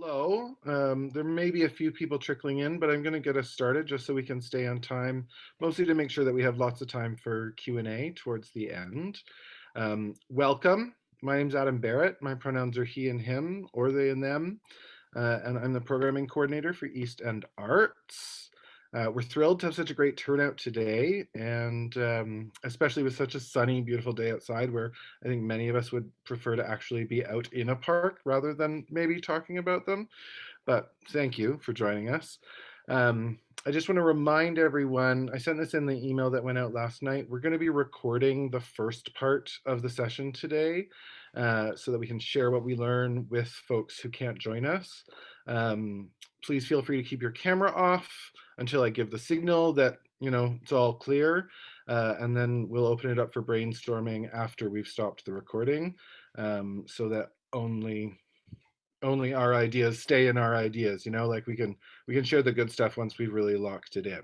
Hello. There may be a few people trickling in, but I'm going to get us started just so we can stay on time, mostly to make sure that we have lots of time for Q&A towards the end. Welcome. My name's Adam Barrett. My pronouns are he and him, or they and them, and I'm the programming coordinator for East End Arts. We're thrilled to have such a great turnout today, and especially with such a sunny, beautiful day outside, where I think many of us would prefer to actually be out in a park rather than maybe talking about them. But thank you for joining us. I just want to remind everyone, I sent this in the email that went out last night. We're going to be recording the first part of the session today so that we can share what we learn with folks who can't join us. Please feel free to keep your camera off until I give the signal that it's all clear, and then we'll open it up for brainstorming after we've stopped the recording, so that only our ideas stay in our ideas. Like we can share the good stuff once we've really locked it in.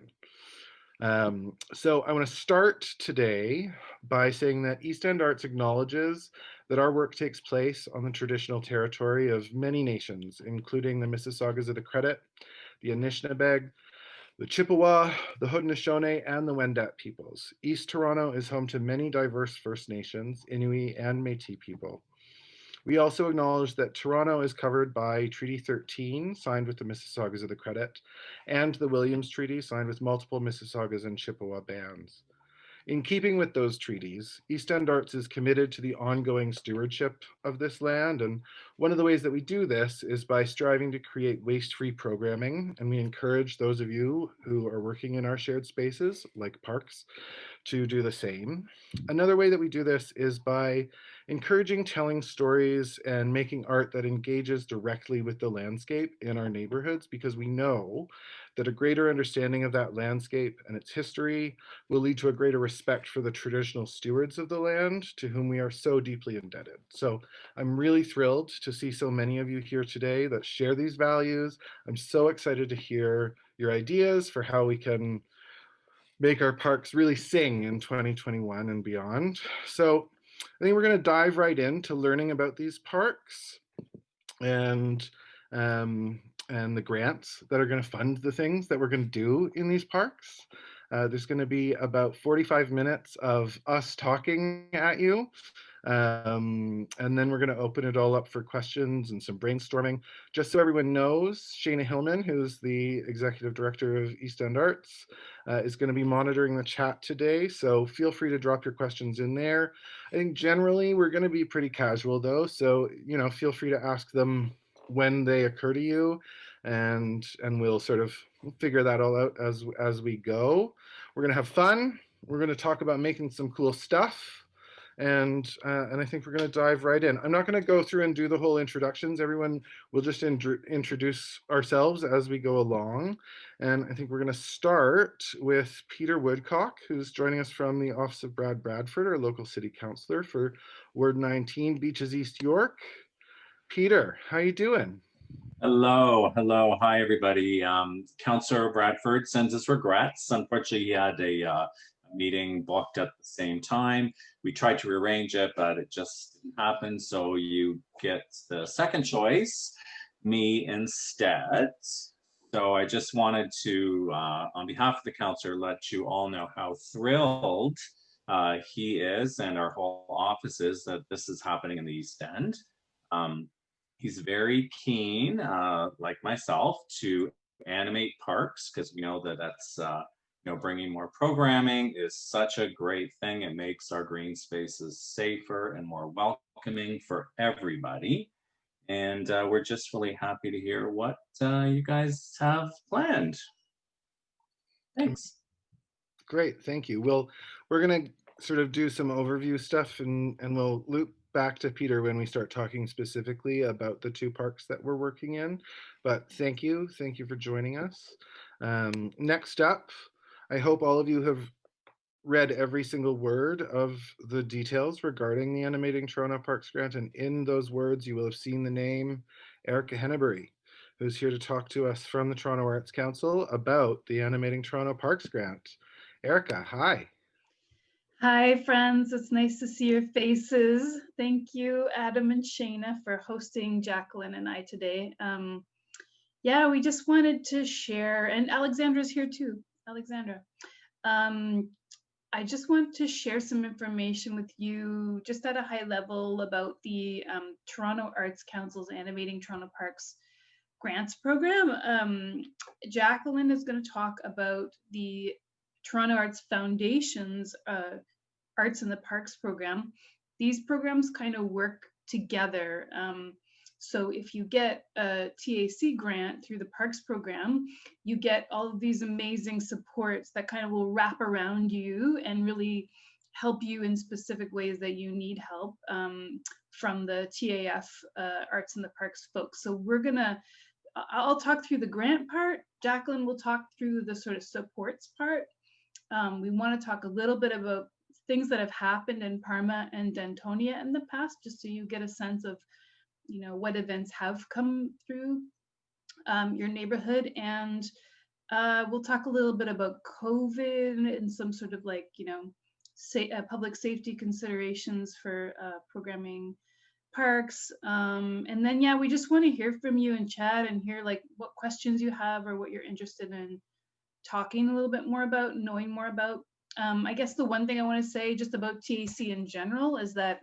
So I want to start today by saying that East End Arts acknowledges that our work takes place on the traditional territory of many nations, including the Mississaugas of the Credit, the Anishinaabeg, the Chippewa, the Haudenosaunee, and the Wendat peoples. East Toronto is home to many diverse First Nations, Inuit, and Métis people. We also acknowledge that Toronto is covered by Treaty 13, signed with the Mississaugas of the Credit, and the Williams Treaty, signed with multiple Mississaugas and Chippewa bands. In keeping with those treaties, East End Arts is committed to the ongoing stewardship of this land, and one of the ways that we do this is by striving to create waste-free programming, and we encourage those of you who are working in our shared spaces, like parks, to do the same. Another way that we do this is by encouraging telling stories and making art that engages directly with the landscape in our neighborhoods, because we know that a greater understanding of that landscape and its history will lead to a greater respect for the traditional stewards of the land to whom we are so deeply indebted. So I'm really thrilled to see so many of you here today that share these values. I'm so excited to hear your ideas for how we can make our parks really sing in 2021 and beyond. So I think we're going to dive right into learning about these parks and the grants that are going to fund the things that we're going to do in these parks. There's going to be about 45 minutes of us talking at you. And then we're going to open it all up for questions and some brainstorming. Just so everyone knows, Shana Hillman, who's the Executive Director of East End Arts, is going to be monitoring the chat today. So feel free to drop your questions in there. I think generally we're going to be pretty casual though. So, feel free to ask them when they occur to you, and we'll sort of figure that all out as we go. We're going to have fun. We're going to talk about making some cool stuff. And I think we're going to dive right in. I'm not going to go through and do the whole introductions. Everyone will just introduce ourselves as we go along. And I think we're going to start with Peter Woodcock, who's joining us from the office of Brad Bradford, our local city councillor for Ward 19, Beaches East York. Peter, how you doing? Hello, hi everybody. Councillor Bradford sends his regrets. Unfortunately, he had a meeting booked at the same time. We tried to rearrange it, but it just didn't happen. So you get the second choice, me instead. So I just wanted to, on behalf of the councillor, let you all know how thrilled he is and our whole office is that this is happening in the East End. He's very keen, like myself, to animate parks because we know that that's, bringing more programming is such a great thing. It makes our green spaces safer and more welcoming for everybody. And we're just really happy to hear what you guys have planned. Thanks. Great, thank you. We're going to sort of do some overview stuff, and we'll loop back to Peter when we start talking specifically about the two parks that we're working in. But thank you for joining us. Next up, I hope all of you have read every single word of the details regarding the Animating Toronto Parks Grant, and in those words you will have seen the name Erika Hennebury, who's here to talk to us from the Toronto Arts Council about the Animating Toronto Parks Grant. Erika, hi. Hi, friends. It's nice to see your faces. Thank you, Adam and Shayna, for hosting Jaclyn and I today. Yeah, we just wanted to share, and Alexandra's here too. Alexandra. Um, I just want to share some information with you, just at a high level, about the Toronto Arts Council's Animating Toronto Parks Grants program. Jaclyn is going to talk about the Toronto Arts Foundation's Arts in the Parks program. These programs kind of work together. So if you get a TAC grant through the Parks program, you get all of these amazing supports that kind of will wrap around you and really help you in specific ways that you need help from the TAF Arts in the Parks folks. So I'll talk through the grant part. Jaclyn will talk through the sort of supports part. We want to talk a little bit about things that have happened in Parma and Dentonia in the past, just so you get a sense of, what events have come through your neighborhood. And we'll talk a little bit about COVID and some sort of public safety considerations for programming parks. And then, yeah, we just want to hear from you and chat and hear like what questions you have or what you're interested in talking a little bit more about, knowing more about. I guess the one thing I want to say just about TAC in general is that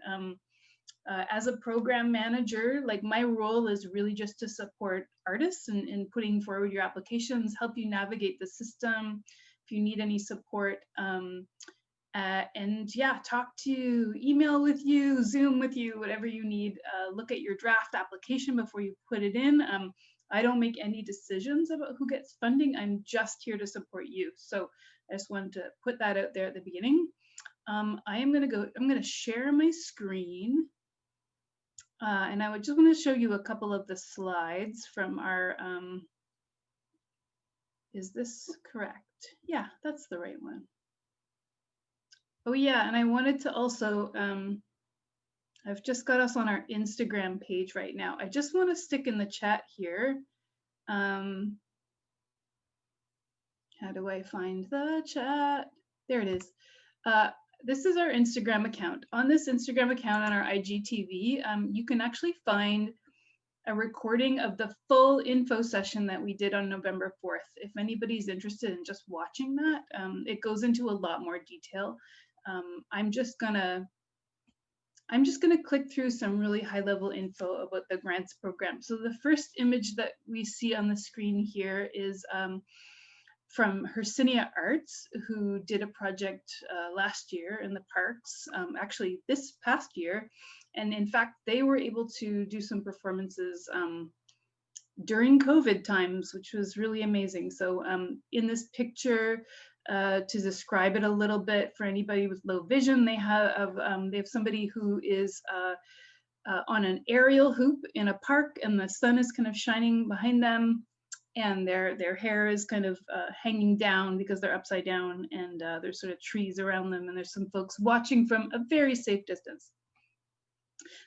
as a program manager, like my role is really just to support artists in putting forward your applications, help you navigate the system if you need any support. And yeah, talk to you, email with you, Zoom with you, whatever you need. Look at your draft application before you put it in. I don't make any decisions about who gets funding. I'm just here to support you. So I just wanted to put that out there at the beginning. I'm gonna share my screen. And I would just want to show you a couple of the slides from our, is this correct? Yeah, that's the right one. Oh yeah, and I wanted to also, I've just got us on our Instagram page right now. I just want to stick in the chat here. How do I find the chat? There it is. This is our Instagram account. On this Instagram account on our IGTV, you can actually find a recording of the full info session that we did on November 4th. If anybody's interested in just watching that, it goes into a lot more detail. I'm just gonna click through some really high level info about the grants program. So the first image that we see on the screen here is from Hercinia Arts, who did a project last year in the parks, actually this past year. And in fact, they were able to do some performances during COVID times, which was really amazing. So in this picture, to describe it a little bit for anybody with low vision, they have somebody who is on an aerial hoop in a park, and the sun is kind of shining behind them, and their hair is kind of hanging down because they're upside down, and there's sort of trees around them, and there's some folks watching from a very safe distance.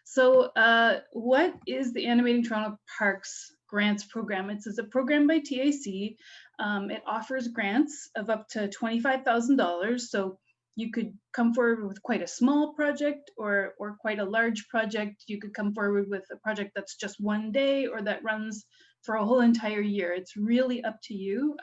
So what is the Animating Toronto Parks Grants program? It's a program by TAC. It offers grants of up to $25,000. So you could come forward with quite a small project or quite a large project. You could come forward with a project that's just one day or that runs for a whole entire year. It's really up to you.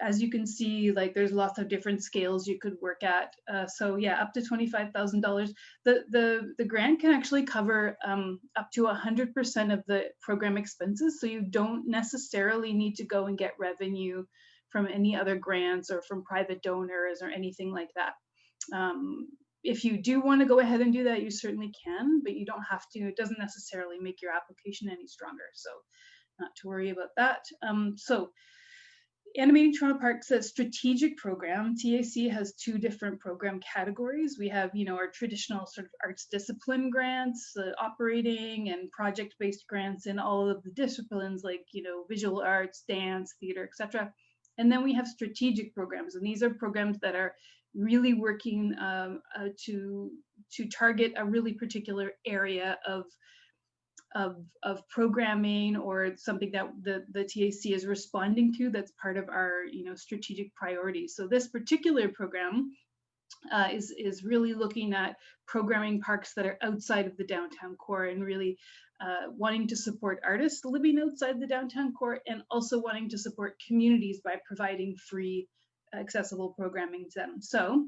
As you can see, like there's lots of different scales you could work at. So yeah, up to $25,000. The grant can actually cover up to 100% of the program expenses. So you don't necessarily need to go and get revenue from any other grants or from private donors or anything like that. If you do want to go ahead and do that, you certainly can, but you don't have to. It doesn't necessarily make your application any stronger. So not to worry about that. So Animating Toronto Parks is a strategic program. TAC has two different program categories. We have, our traditional sort of arts discipline grants, operating and project-based grants in all of the disciplines like, visual arts, dance, theater, etc. And then we have strategic programs, and these are programs that are really working to target a really particular area of programming or something that the TAC is responding to that's part of our strategic priorities. So this particular program is really looking at programming parks that are outside of the downtown core and really wanting to support artists living outside the downtown core and also wanting to support communities by providing free accessible programming to them. So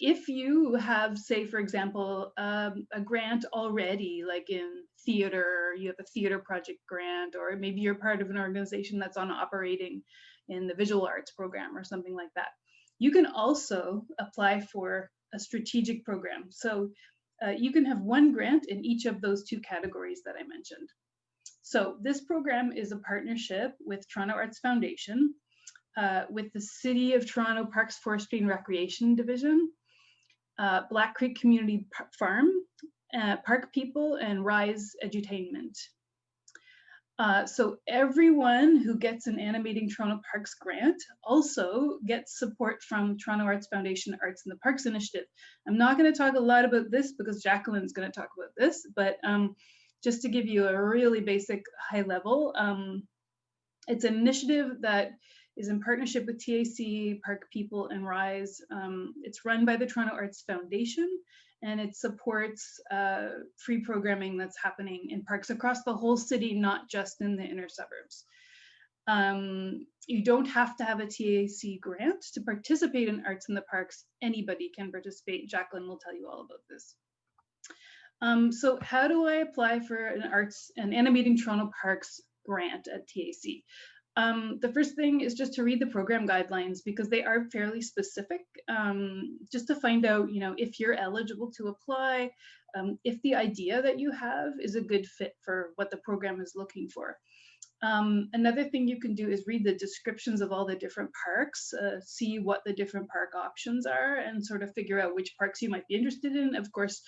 if you have, say, for example, a grant already, like in theater, you have a theater project grant, or maybe you're part of an organization that's on operating in the visual arts program or something like that, you can also apply for a strategic program. So you can have one grant in each of those two categories that I mentioned. So this program is a partnership with Toronto Arts Foundation, with the City of Toronto Parks, Forestry and Recreation Division, Black Creek Community Farm, Park People, and Rise Edutainment. So everyone who gets an Animating Toronto Parks grant also gets support from Toronto Arts Foundation Arts in the Parks Initiative. I'm not going to talk a lot about this because Jaclyn's going to talk about this, but just to give you a really basic high level, it's an initiative that is in partnership with TAC, Park People, and Rise. It's run by the Toronto Arts Foundation, and it supports free programming that's happening in parks across the whole city, not just in the inner suburbs. You don't have to have a TAC grant to participate in Arts in the Parks. Anybody can participate. Jaclyn will tell you all about this. So how do I apply for an Animating Toronto Parks grant at TAC? The first thing is just to read the program guidelines because they are fairly specific, just to find out, if you're eligible to apply, if the idea that you have is a good fit for what the program is looking for. Another thing you can do is read the descriptions of all the different parks, see what the different park options are, and sort of figure out which parks you might be interested in. Of course,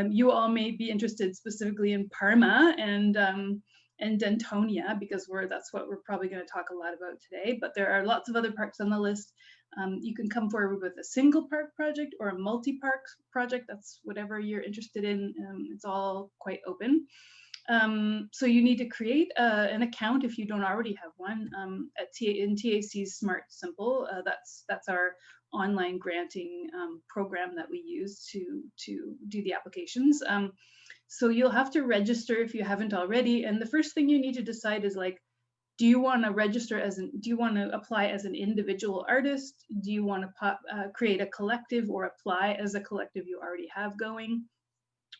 you all may be interested specifically in Parma and Dentonia, because that's what we're probably going to talk a lot about today, but there are lots of other parks on the list. You can come forward with a single park project or a multi-park project. That's whatever you're interested in. It's all quite open. So you need to create an account if you don't already have one in TAC's Smart Simple. That's our online granting program that we use to do the applications. So you'll have to register if you haven't already. And the first thing you need to decide is, like, do you want to register do you want to apply as an individual artist? Do you want to create a collective or apply as a collective you already have going?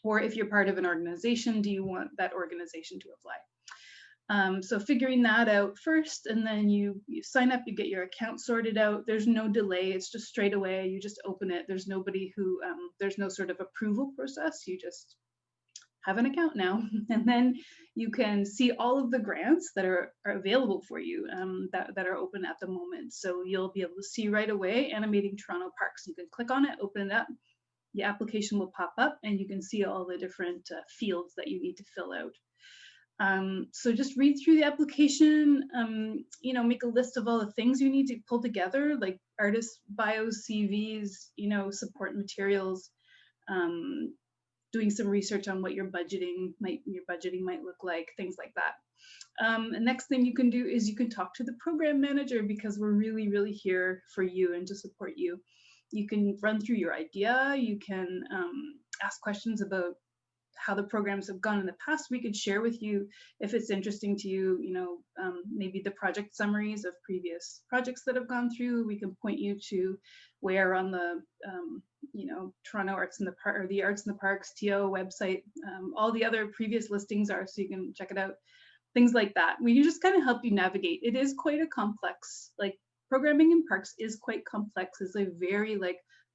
Or if you're part of an organization, do you want that organization to apply? So figuring that out first, and then you sign up, you get your account sorted out. There's no delay, it's just straight away, you just open it. There's nobody who, there's no sort of approval process, you just have an account now. And then you can see all of the grants that are available for you that are open at the moment. So you'll be able to see right away Animating Toronto Parks. You can click on it, open it up, the application will pop up, and you can see all the different fields that you need to fill out. So just read through the application, make a list of all the things you need to pull together, like artist bios, CVs, support materials, doing some research on what your budgeting might look like, things like that. The next thing you can do is you can talk to the program manager, because we're really, really here for you and to support you. You can run through your idea. You can ask questions about how the programs have gone in the past. We could share with you, if it's interesting to you, maybe the project summaries of previous projects that have gone through. We can point you to where on the, Toronto Arts in the Park, or the Arts in the Parks TO website, all the other previous listings are, so you can check it out. Things like that. We can just kind of help you navigate. It is quite a complex, programming in parks is quite complex. It's a very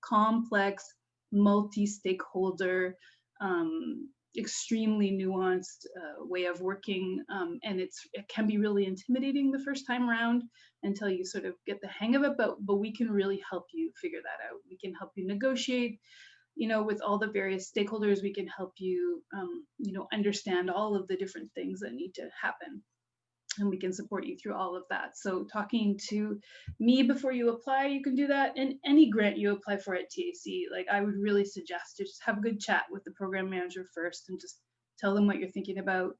complex, multi-stakeholder, extremely nuanced way of working, and it can be really intimidating the first time around until you sort of get the hang of it, but we can really help you figure that out. We can help you negotiate, with all the various stakeholders. We can help you, understand all of the different things that need to happen, and we can support you through all of that. So talking to me before you apply, you can do that. And any grant you apply for at TAC, I would really suggest to just have a good chat with the program manager first and just tell them what you're thinking about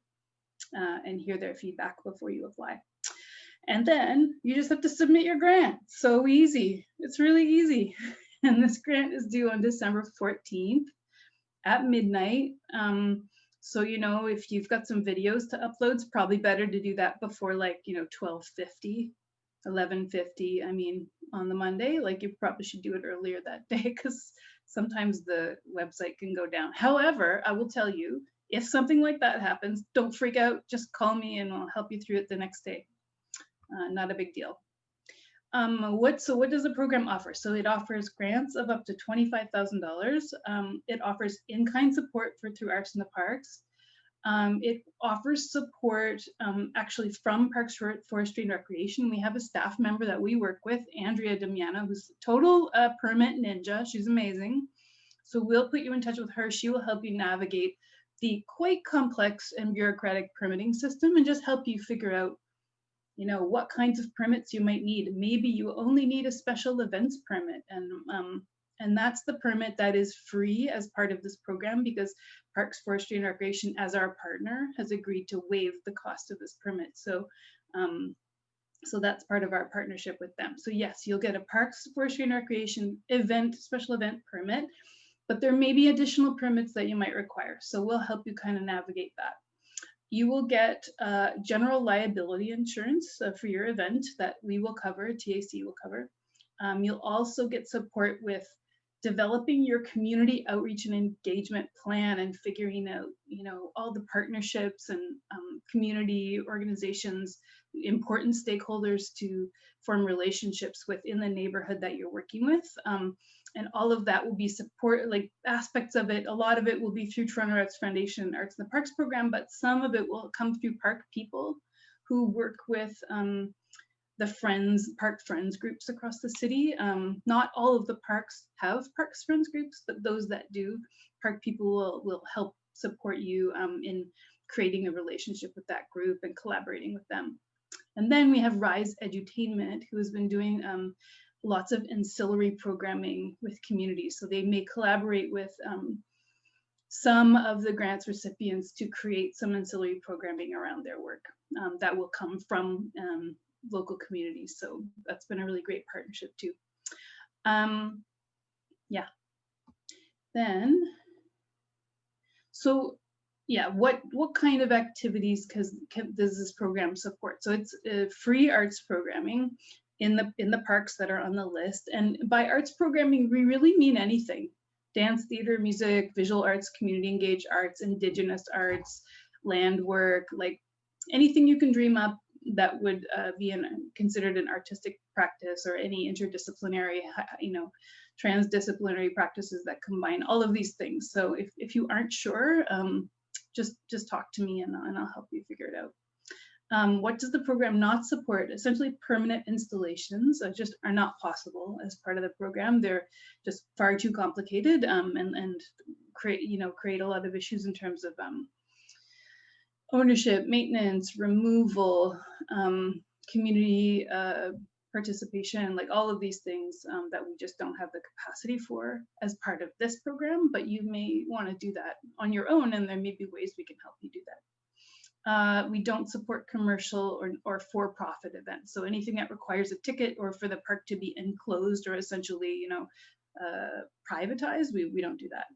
and hear their feedback before you apply. And then you just have to submit your grant. So easy. It's really easy. and this grant is due on December 14th at midnight. So, you know, if you've got some videos to upload, it's probably better to do that before, like, you know, 12:50, 11:50. I mean, on the Monday, like, you probably should do it earlier that day, because sometimes the website can go down. However, I will tell you, if something like that happens, don't freak out. Just call me and I'll help you through it the next day. Not a big deal. What does the program offer? So it offers grants of up to $25,000. It offers in-kind support through Arts in the Parks. It offers support actually from Parks, Forestry and Recreation. We have a staff member that we work with, Andrea Damiano, who's a total permit ninja. She's amazing. So we'll put you in touch with her. She will help you navigate the quite complex and bureaucratic permitting system and just help you figure out, you know, what kinds of permits you might need. Maybe you only need a special events permit, and that's the permit that is free as part of this program, because Parks, Forestry and Recreation, as our partner, has agreed to waive the cost of this permit. So, so that's part of our partnership with them. So yes, you'll get a Parks, Forestry and Recreation special event permit, but there may be additional permits that you might require. So we'll help you kind of navigate that. You will get general liability insurance for your event that we will cover, TAC will cover. You'll also get support with developing your community outreach and engagement plan and figuring out, you know, all the partnerships and community organizations, important stakeholders to form relationships within the neighborhood that you're working with. And all of that will be support, like aspects of it. A lot of it will be through Toronto Arts Foundation Arts in the Parks program, but some of it will come through park people who work with the park friends groups across the city. Not all of the parks have parks friends groups, but those that do, park people will help support you in creating a relationship with that group and collaborating with them. And then we have Rise Edutainment, who has been doing lots of ancillary programming with communities. So they may collaborate with some of the grants recipients to create some ancillary programming around their work that will come from local communities. So that's been a really great partnership too. Yeah. Then, so yeah, what kind of activities does this program support? So it's free arts programming in the parks that are on the list. And by arts programming, we really mean anything: dance, theater, music, visual arts, community engaged arts, indigenous arts, land work, like anything you can dream up that would be considered an artistic practice, or any interdisciplinary, you know, transdisciplinary practices that combine all of these things. So if you aren't sure, just talk to me and I'll help you figure it out. What does the program not support? Essentially, permanent installations just are not possible as part of the program. They're just far too complicated and create a lot of issues in terms of ownership, maintenance, removal, community participation, like all of these things that we just don't have the capacity for as part of this program. But you may want to do that on your own, and there may be ways we can help you do that. We don't support commercial or for-profit events. So anything that requires a ticket or for the park to be enclosed or essentially, you know, privatized, we don't do that.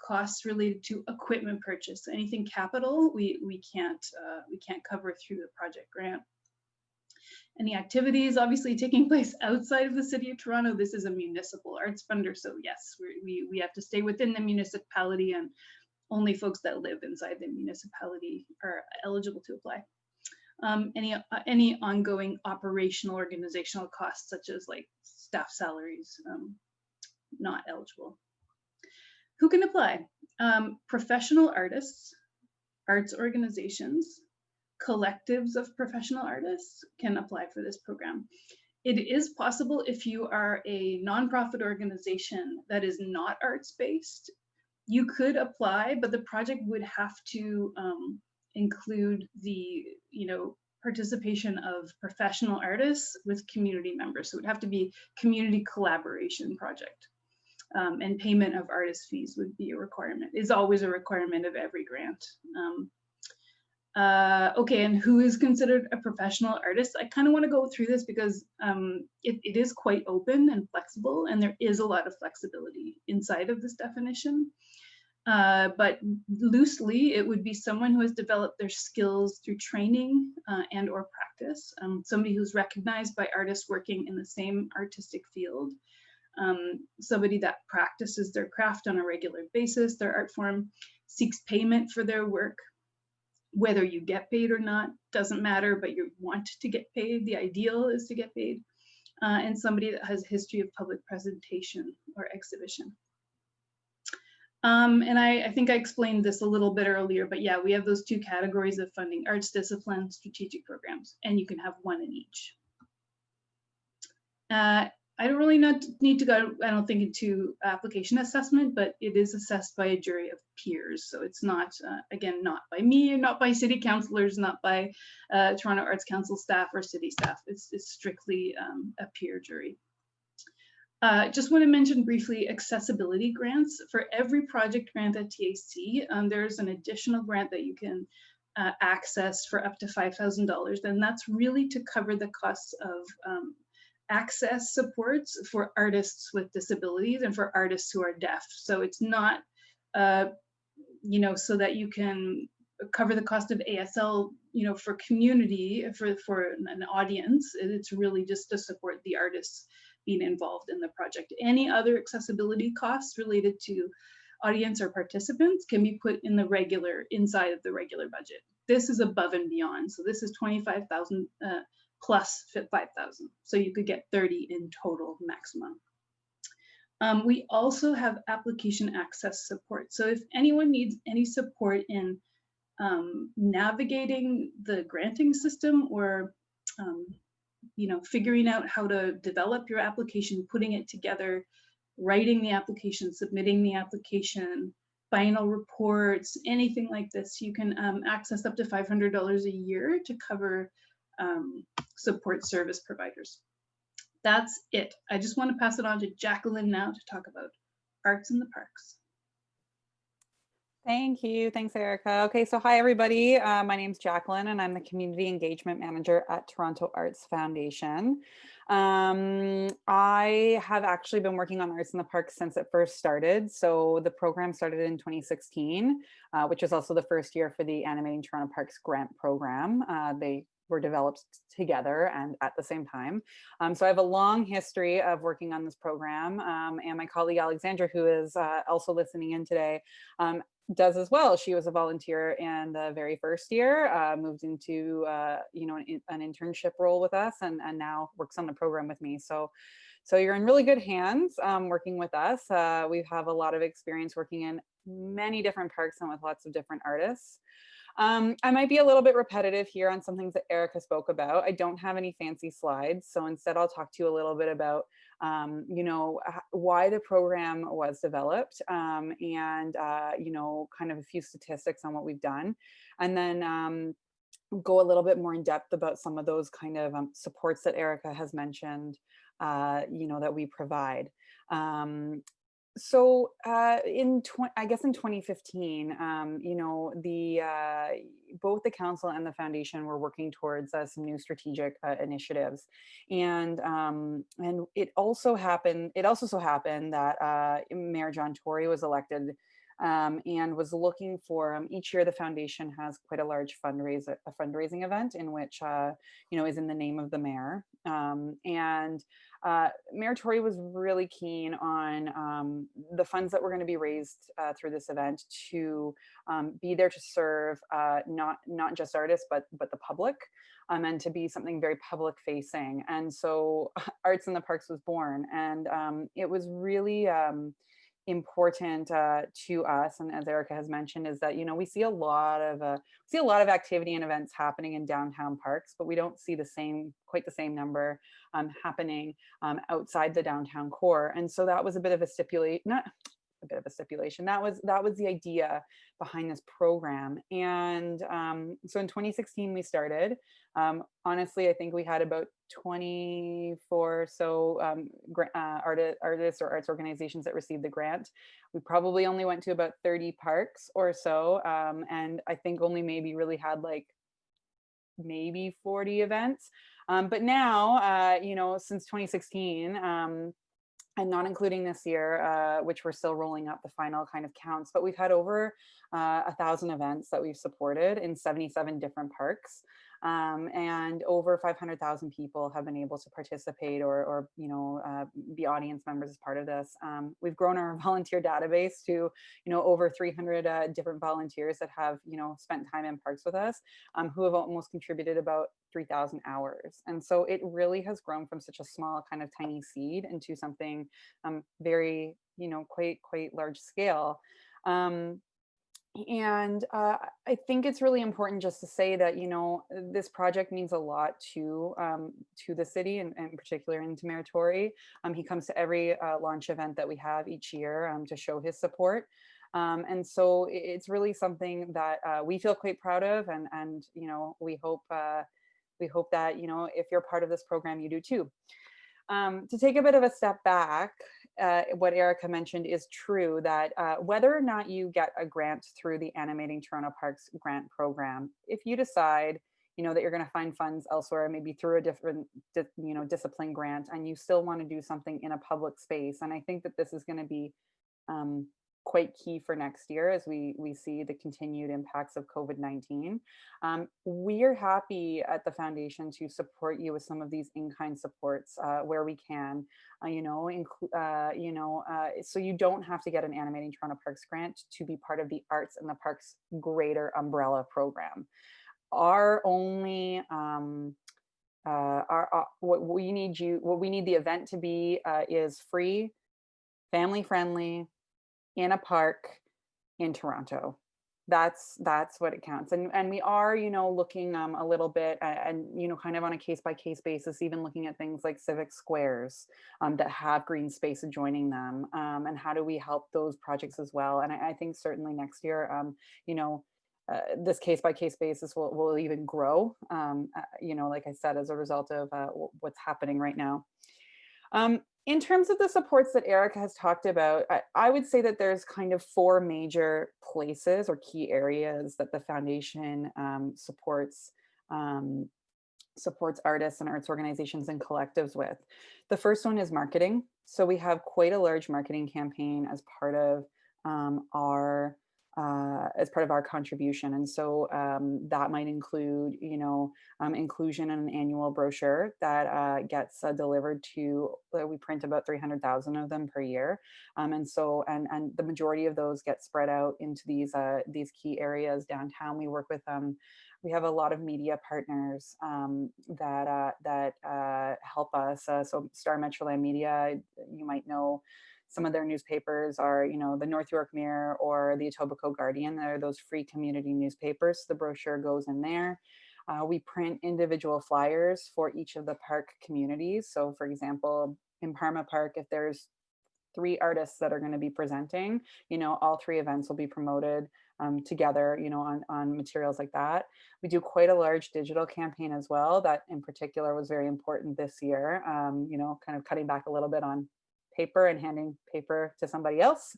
Costs related to equipment purchase, anything capital, we can't cover through the project grant. Any activities obviously taking place outside of the City of Toronto, this is a municipal arts funder, so yes, we have to stay within the municipality, and only folks that live inside the municipality are eligible to apply. Any ongoing operational organizational costs, such as like staff salaries, not eligible. Who can apply? Professional artists, arts organizations, collectives of professional artists can apply for this program. It is possible if you are a nonprofit organization that is not arts-based, you could apply, but the project would have to include the, you know, participation of professional artists with community members. So it would have to be a community collaboration project. And payment of artist fees would be a requirement, is always a requirement of every grant. Okay, and who is considered a professional artist? I kind of want to go through this because it is quite open and flexible, and there is a lot of flexibility inside of this definition. But loosely, it would be someone who has developed their skills through training and or practice, somebody who's recognized by artists working in the same artistic field, somebody that practices their craft on a regular basis, their art form, seeks payment for their work. Whether you get paid or not doesn't matter, but you want to get paid. The ideal is to get paid. And somebody that has a history of public presentation or exhibition. And I think I explained this a little bit earlier, but yeah, we have those two categories of funding: arts discipline, strategic programs, and you can have one in each. I don't really need to go, I don't think, into application assessment, but it is assessed by a jury of peers. So it's not, again, not by me, not by city councilors, not by Toronto Arts Council staff or city staff. It's strictly a peer jury. Just want to mention briefly accessibility grants. For every project grant at TAC, there's an additional grant that you can access for up to $5,000. And that's really to cover the costs of access supports for artists with disabilities and for artists who are deaf. So it's not, you know, so that you can cover the cost of ASL, you know, for community, for an audience. It's really just to support the artists being involved in the project. Any other accessibility costs related to audience or participants can be put in the regular, inside of the regular budget. This is above and beyond. So this is 25,000 plus 5,000. So you could get 30 in total maximum. We also have application access support. So if anyone needs any support in navigating the granting system or you know, figuring out how to develop your application, putting it together, writing the application, submitting the application, final reports, anything like this, you can access up to $500 a year to cover support service providers. That's it. I just want to pass it on to Jaclyn now to talk about arts in the parks. Thank you. Thanks, Erika. Okay, so hi, everybody. My name's Jaclyn, and I'm the Community Engagement Manager at Toronto Arts Foundation. I have actually been working on Arts in the Parks since it first started. So the program started in 2016, which is also the first year for the Animating Toronto Parks Grant program. They were developed together and at the same time. So I have a long history of working on this program, and my colleague Alexandra, who is also listening in today, does as well. She was a volunteer in the very first year, moved into you know, an internship role with us, and now works on the program with me. So you're in really good hands working with us. We have a lot of experience working in many different parks and with lots of different artists. I might be a little bit repetitive here on some things that Erika spoke about. I don't have any fancy slides, so instead I'll talk to you a little bit about you know, why the program was developed, and you know, kind of a few statistics on what we've done, and then go a little bit more in depth about some of those kind of supports that Erika has mentioned, you know, that we provide. So I guess in 2015, you know, both the council and the foundation were working towards some new strategic initiatives, and it also so happened that Mayor John Tory was elected, and was looking for, each year the foundation has quite a large fundraising event in which you know, is in the name of the mayor, and Mayor Tory was really keen on the funds that were going to be raised through this event to be there to serve not just artists but the public, and to be something very public facing. And so Arts in the Parks was born, and it was really important to us, and as Erika has mentioned, is that, you know, we see a lot of activity and events happening in downtown parks, but we don't see quite the same number happening outside the downtown core. And so that was a bit of a a bit of a stipulation. That was the idea behind this program. And so in 2016 we started. Honestly, I think we had about 24 or so artists or arts organizations that received the grant. We probably only went to about 30 parks or so, and I think only maybe really had like maybe 40 events. But now, since 2016, and not including this year, which we're still rolling up the final kind of counts, but we've had over 1,000 events that we've supported in 77 different parks. And over 500,000 people have been able to participate or be audience members as part of this. We've grown our volunteer database to, over 300 different volunteers that have, spent time in parks with us, who have almost contributed about 3,000 hours. And so it really has grown from such a small kind of tiny seed into something very, quite large scale. And I think it's really important just to say that, this project means a lot to the city and in particular in Meritori. He comes to every launch event that we have each year to show his support. And so it's really something that we feel quite proud of. And we hope that, if you're part of this program, you do too. To take a bit of a step back, what Erika mentioned is true, that whether or not you get a grant through the Animating Toronto Parks Grant program, if you decide, that you're going to find funds elsewhere, maybe through a different, discipline grant, and you still want to do something in a public space, and I think that this is going to be quite key for next year as we see the continued impacts of COVID-19. We are happy at the foundation to support you with some of these in-kind supports where we can, so you don't have to get an Animating Toronto Parks grant to be part of the Arts in the Parks greater umbrella program. Our only what we need the event to be is free, family friendly, in a park in Toronto. That's what it counts. And we are, looking a little bit and, kind of on a case-by-case basis, even looking at things like civic squares that have green space adjoining them, and how do we help those projects as well. And I think certainly next year, this case-by-case basis will even grow, like I said, as a result of what's happening right now. In terms of the supports that Erika has talked about, I would say that there's kind of 4 major places or key areas that the foundation supports artists and arts organizations and collectives with. The first one is marketing. So we have quite a large marketing campaign as part of our contribution. And so that might include, inclusion in an annual brochure that gets delivered to, we print about 300,000 of them per year. And so, and the majority of those get spread out into these key areas downtown. We work with we have a lot of media partners that help us. So Star Metroland Media, you might know, some of their newspapers are, the North York Mirror or the Etobicoke Guardian. They're those free community newspapers. The brochure goes in there. We print individual flyers for each of the park communities. So for example, in Parma Park, if there's 3 artists that are going to be presenting, all 3 events will be promoted together, on materials like that. We do quite a large digital campaign as well. That in particular was very important this year, kind of cutting back a little bit on paper and handing paper to somebody else.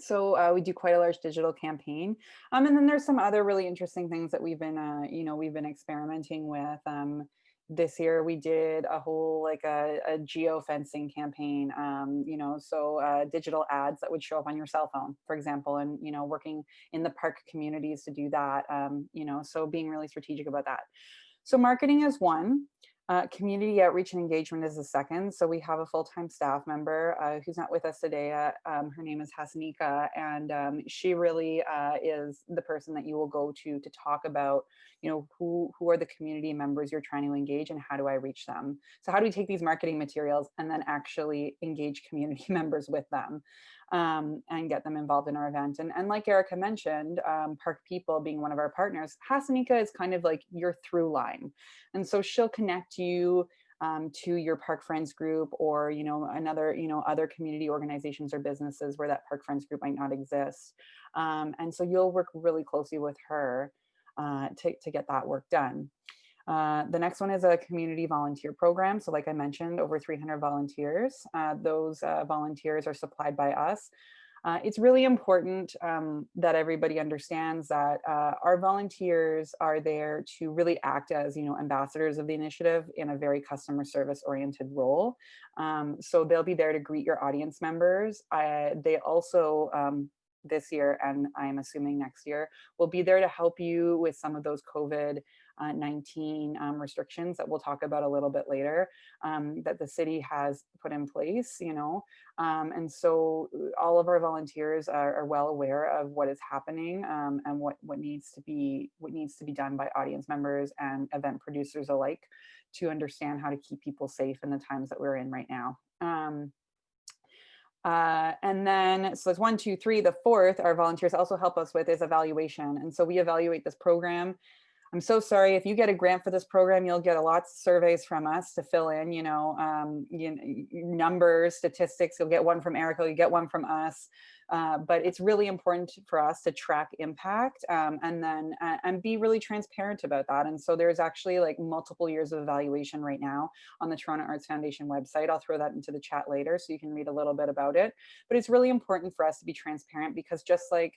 So we do quite a large digital campaign. And then there's some other really interesting things that we've been experimenting with. This year we did a whole a geo-fencing campaign, so digital ads that would show up on your cell phone, for example, and, working in the park communities to do that, so being really strategic about that. So marketing is one. Community outreach and engagement is the second. So we have a full-time staff member who's not with us today. Her name is Hasanika, and she really is the person that you will go to talk about, who are the community members you're trying to engage and how do I reach them? So how do we take these marketing materials and then actually engage community members with them? And get them involved in our event. And like Erika mentioned, Park People being one of our partners, Hasanika is kind of like your through line. And so she'll connect you to your Park Friends group, or, another, other community organizations or businesses where that Park Friends group might not exist. And so you'll work really closely with her to get that work done. The next one is a community volunteer program. So like I mentioned, over 300 volunteers. Those volunteers are supplied by us. It's really important that everybody understands that our volunteers are there to really act as, ambassadors of the initiative in a very customer service oriented role. So they'll be there to greet your audience members. They also, this year, and I'm assuming next year, will be there to help you with some of those COVID-19 restrictions that we'll talk about a little bit later, that the city has put in place, and so all of our volunteers are well aware of what is happening, and what needs to be done by audience members and event producers alike to understand how to keep people safe in the times that we're in right now. And then, so it's 1, 2, 3. The fourth, our volunteers also help us with, is evaluation. And so we evaluate this program. I'm so sorry, if you get a grant for this program, you'll get lots of surveys from us to fill in, numbers, statistics. You'll get one from Erika, you get one from us. But it's really important for us to track impact, and be really transparent about that. And so there's actually like multiple years of evaluation right now on the Toronto Arts Foundation website. I'll throw that into the chat later so you can read a little bit about it. But it's really important for us to be transparent, because just like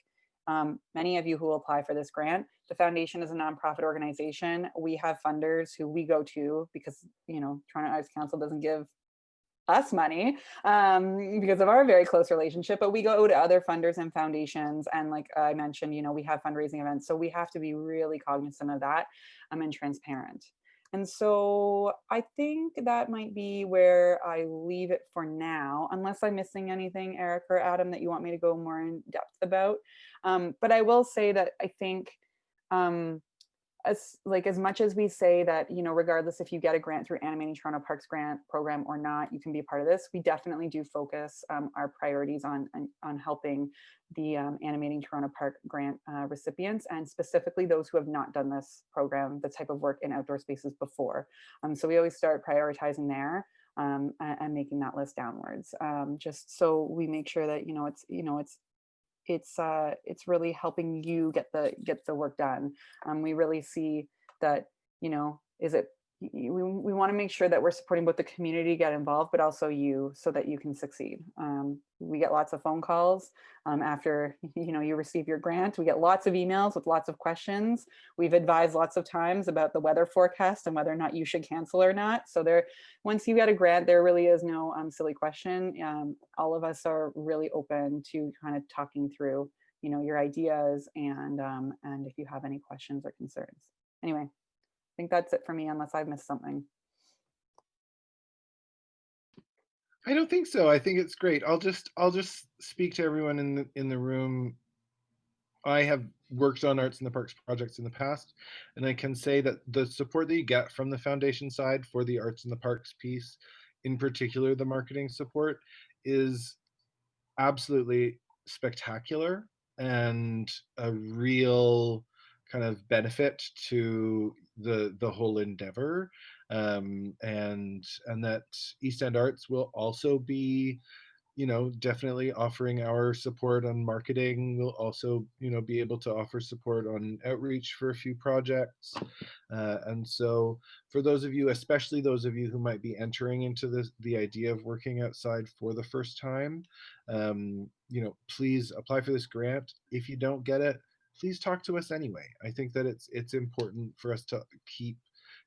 many of you who will apply for this grant, the foundation is a nonprofit organization. We have funders who we go to because, Toronto Arts Council doesn't give us money because of our very close relationship, but we go to other funders and foundations. And like I mentioned, we have fundraising events. So we have to be really cognizant of that and transparent. And so I think that might be where I leave it for now, unless I'm missing anything, Eric or Adam, that you want me to go more in depth about. But I will say that I think as much as we say that, regardless if you get a grant through Animating Toronto Parks Grant program or not, you can be a part of this. We definitely do focus our priorities on helping the Animating Toronto Park Grant recipients, and specifically those who have not done this program, the type of work in outdoor spaces before. So we always start prioritizing there and making that list downwards, just so we make sure that it's really helping you get the work done. We really see that, we want to make sure that we're supporting both the community get involved, but also you, so that you can succeed. We get lots of phone calls after you receive your grant. We get lots of emails with lots of questions. We've advised lots of times about the weather forecast and whether or not you should cancel or not. So once you get a grant, there really is no silly question. All of us are really open to kind of talking through your ideas and if you have any questions or concerns. Anyway, I think that's it for me, unless I've missed something. I don't think so. I think it's great. I'll just speak to everyone in the room. I have worked on Arts in the Parks projects in the past, and I can say that the support that you get from the foundation side for the Arts in the Parks piece, in particular the marketing support, is absolutely spectacular and a real kind of benefit to the whole endeavor, and that East End Arts will also be definitely offering our support on marketing. We'll also be able to offer support on outreach for a few projects, and so for those of you, especially those of you who might be entering into the idea of working outside for the first time, please apply for this grant. If you don't get it, please talk to us anyway. I think that it's important for us to keep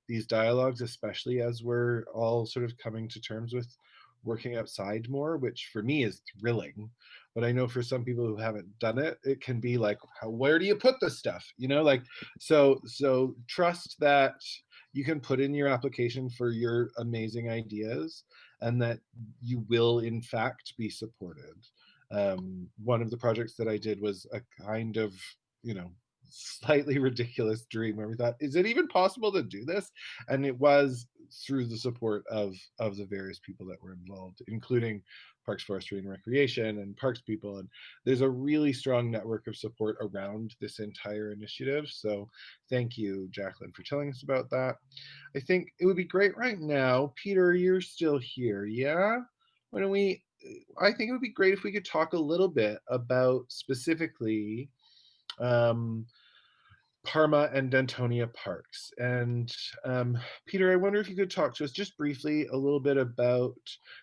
these dialogues, especially as we're all sort of coming to terms with working outside more, which for me is thrilling. But I know for some people who haven't done it, it can be like, where do you put this stuff? So trust that you can put in your application for your amazing ideas and that you will in fact be supported. One of the projects that I did was a kind of, slightly ridiculous dream where we thought, is it even possible to do this? And it was through the support of the various people that were involved, including Parks, Forestry and Recreation and Parks people. And there's a really strong network of support around this entire initiative. So thank you, Jaclyn, for telling us about that. I think it would be great right now. Peter, you're still here, yeah? Why don't we, I think it would be great if we could talk a little bit about specifically Parma and Dentonia parks. And Peter, I wonder if you could talk to us just briefly a little bit about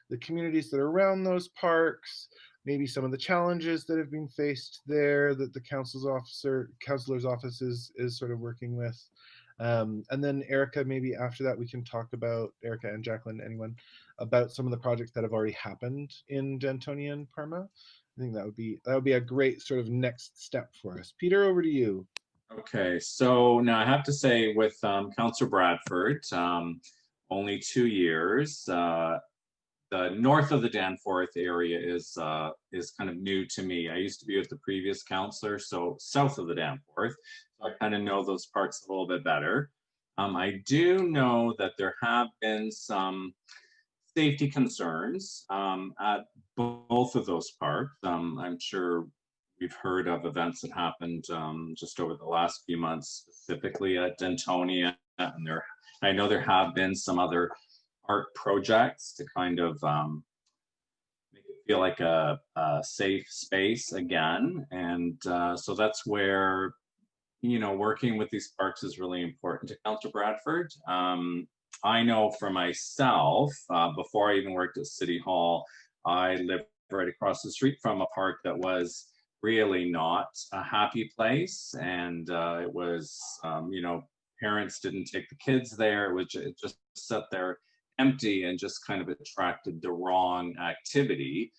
the communities that are around those parks, maybe some of the challenges that have been faced there that the counselor's office is sort of working with. And then Erika, maybe after that we can talk about, Erika and Jaclyn, anyone, about some of the projects that have already happened in Dentonia and Parma. I think that would be a great sort of next step for us. Peter, over to you. Okay, so now I have to say with Councillor Bradford, only 2 years. The north of the Danforth area is kind of new to me. I used to be with the previous councillor, so south of the Danforth. So I kind of know those parks a little bit better. I do know that there have been some safety concerns at both of those parks. I'm sure we've heard of events that happened just over the last few months, specifically at Dentonia, and I know there have been some other art projects to kind of make it feel like a safe space again. And so that's where, working with these parks is really important to Councillor Bradford. I know for myself, before I even worked at City Hall, I lived right across the street from a park that was really not a happy place. And it was, parents didn't take the kids there, which it just sat there empty and just kind of attracted the wrong activity.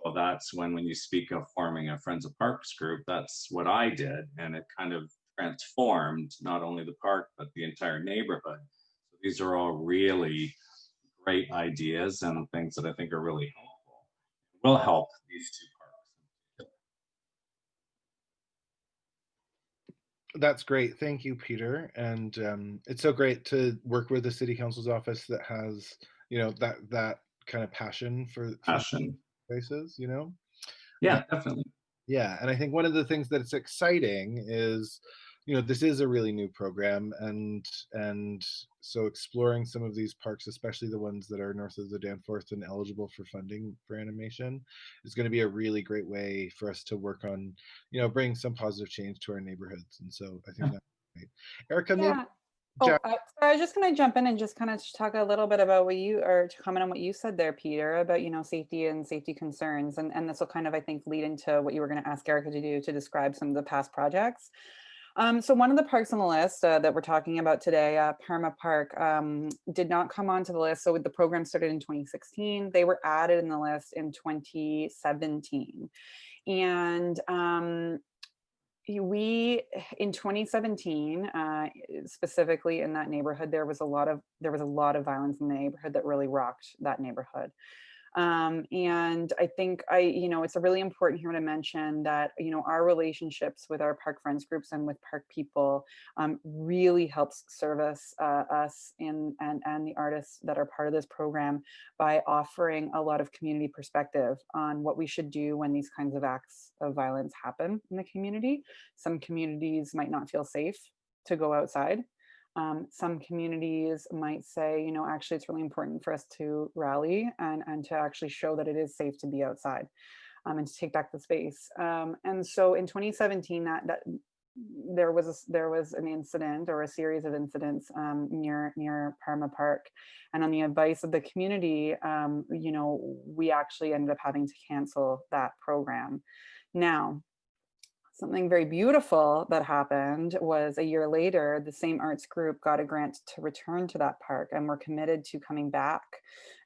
So that's when you speak of forming a Friends of Parks group, that's what I did. And it kind of transformed not only the park, but the entire neighborhood. So these are all really great ideas and things that I think are really helpful. Will help these two parks. That's great. Thank you, Peter. And it's so great to work with the city council's office that has, that kind of passion for spaces, Yeah, definitely. Yeah, and I think one of the things that's exciting is, this is a really new program, and so exploring some of these parks, especially the ones that are north of the Danforth and eligible for funding for animation, is going to be a really great way for us to work on, bringing some positive change to our neighborhoods. And so I think that's great. Erika, maybe. Yeah. Oh, I was just going to jump in and just kind of talk a little bit about to comment on what you said there, Peter, about, safety and safety concerns. And this will kind of, I think, lead into what you were going to ask Erika to do to describe some of the past projects. So one of the parks on the list that we're talking about today, Parma Park, did not come onto the list. So the program started in 2016. They were added in the list in 2017. And we in 2017 specifically in that neighborhood, there was a lot of violence in the neighborhood that really rocked that neighborhood. And I think it's a really important here to mention that, our relationships with our park friends groups and with park people really helps service us and the artists that are part of this program by offering a lot of community perspective on what we should do when these kinds of acts of violence happen in the community. Some communities might not feel safe to go outside. Some communities might say, actually, it's really important for us to rally and to actually show that it is safe to be outside and to take back the space. And so in 2017, that there was an incident or a series of incidents near Parma Park. And on the advice of the community, we actually ended up having to cancel that program. Now, something very beautiful that happened was a year later, the same arts group got a grant to return to that park, and we're committed to coming back,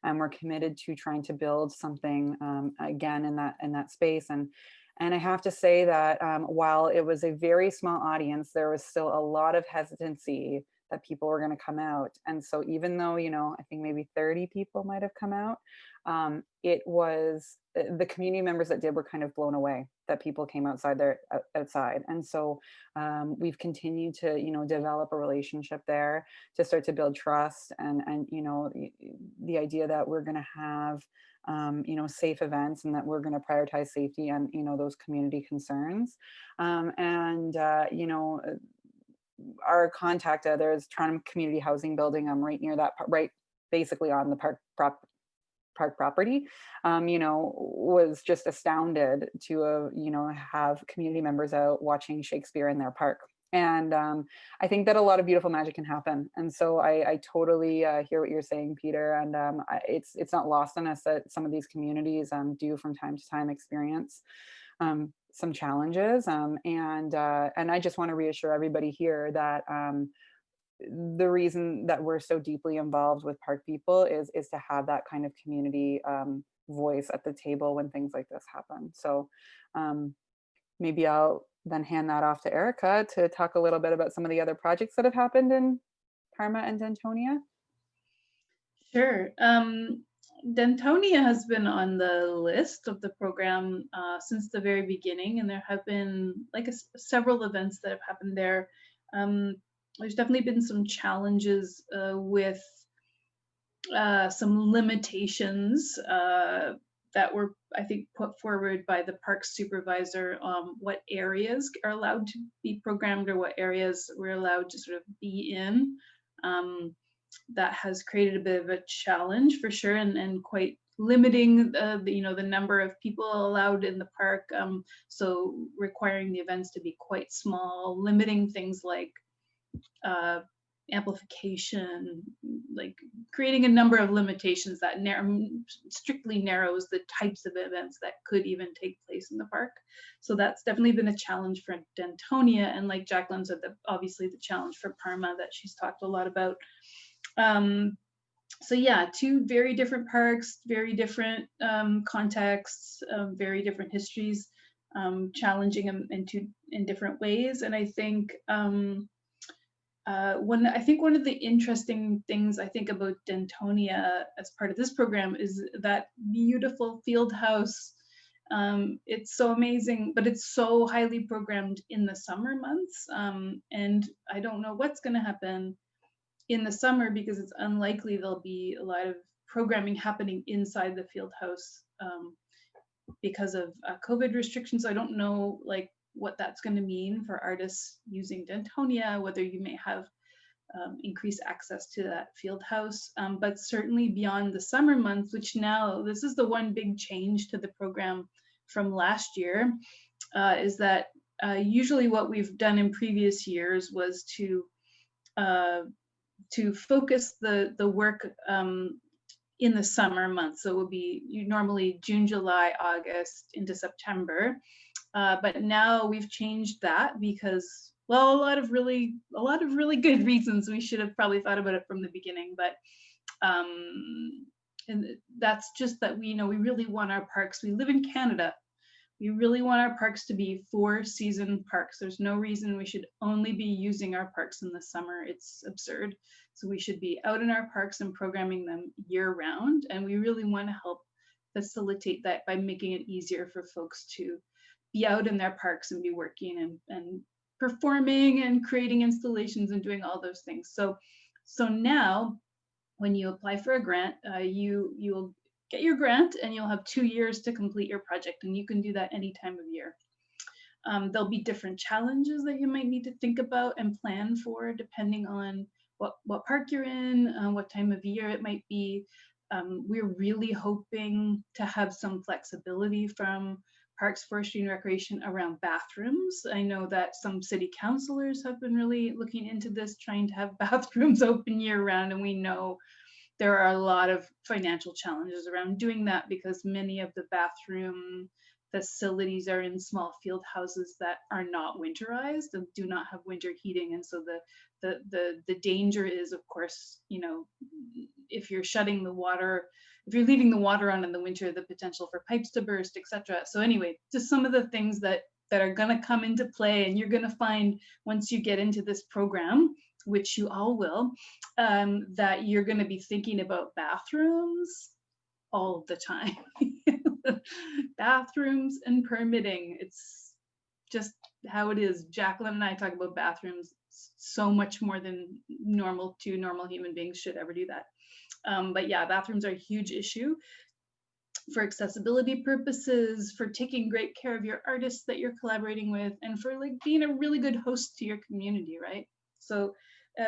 and we're committed to trying to build something again in that space. And I have to say that while it was a very small audience, there was still a lot of hesitancy that people were going to come out. And so even though, you know, I think maybe 30 people might have come out, it was the community members that did were kind of blown away that people came outside. And so we've continued to, you know, develop a relationship there, to start to build trust, and you know, the idea that we're going to have you know, safe events, and that we're going to prioritize safety and, you know, those community concerns. You know, our contact, there's Toronto Community Housing Building, right near that, right basically on the park property, you know, was just astounded to, you know, have community members out watching Shakespeare in their park. And I think that a lot of beautiful magic can happen. And so I totally hear what you're saying, Peter. And it's not lost on us that some of these communities do from time to time experience some challenges. And I just want to reassure everybody here that the reason that we're so deeply involved with park people is to have that kind of community voice at the table when things like this happen. So maybe I'll then hand that off to Erika to talk a little bit about some of the other projects that have happened in Parma and Dentonia. Sure. Dentonia has been on the list of the program since the very beginning, and there have been like several events that have happened there. There's definitely been some challenges with some limitations that were, I think, put forward by the park supervisor on what areas are allowed to be programmed or what areas we're allowed to sort of be in. That has created a bit of a challenge for sure, and quite limiting you know, the number of people allowed in the park. So requiring the events to be quite small, limiting things like amplification, like creating a number of limitations that strictly narrows the types of events that could even take place in the park. So that's definitely been a challenge for Dentonia, and like Jaclyn said, obviously the challenge for Parma that she's talked a lot about. So yeah, two very different parks, very different contexts, very different histories, challenging in different ways. And I think one of the interesting things I think about Dentonia as part of this program is that beautiful field house. It's so amazing, but it's so highly programmed in the summer months. And I don't know what's going to happen in the summer, because it's unlikely there'll be a lot of programming happening inside the field house because of COVID restrictions. I don't know like what that's going to mean for artists using Dentonia, whether you may have increased access to that field house, but certainly beyond the summer months, which now this is the one big change to the program from last year, is that usually what we've done in previous years was to focus the work in the summer months. So it would be normally June, July, August into September. But now we've changed that because, well, a lot of really good reasons. We should have probably thought about it from the beginning, but and that's just that we really want our parks. We live in Canada. We really want our parks to be 4-season parks. There's no reason we should only be using our parks in the summer. It's absurd. So we should be out in our parks and programming them year round. And we really want to help facilitate that by making it easier for folks to be out in their parks and be working and performing and creating installations and doing all those things. So now when you apply for a grant, you'll get your grant and you'll have 2 years to complete your project, and you can do that any time of year. There'll be different challenges that you might need to think about and plan for depending on what park you're in, what time of year it might be. We're really hoping to have some flexibility from Parks, Forestry and Recreation around bathrooms. I know that some city councilors have been really looking into this, trying to have bathrooms open year round, and we know there are a lot of financial challenges around doing that because many of the bathroom facilities are in small field houses that are not winterized and do not have winter heating. And so the danger is, of course, if you're shutting the water, if you're leaving the water on in the winter, the potential for pipes to burst, etc. So anyway, just some of the things that are going to come into play, and you're going to find once you get into this program, which you all will, that you're going to be thinking about bathrooms all the time. Bathrooms and permitting. It's just how it is. Jaclyn and I talk about bathrooms so much more than two normal human beings should ever do that. But yeah, bathrooms are a huge issue for accessibility purposes, for taking great care of your artists that you're collaborating with, and for like being a really good host to your community, right? So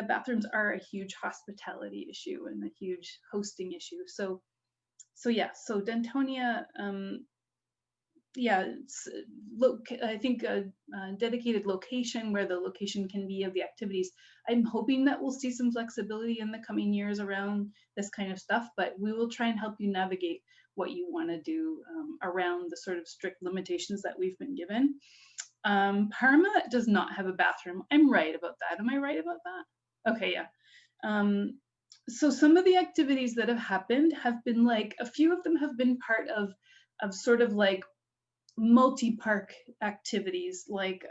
bathrooms are a huge hospitality issue and a huge hosting issue. So yeah, so Dentonia, yeah, I think a dedicated location where the location can be of the activities. I'm hoping that we'll see some flexibility in the coming years around this kind of stuff, but we will try and help you navigate what you want to do around the sort of strict limitations that we've been given. Parma does not have a bathroom. I'm right about that. Am I right about that? Okay, yeah. So some of the activities that have happened have been like, a few of them have been part of sort of like multi-park activities, like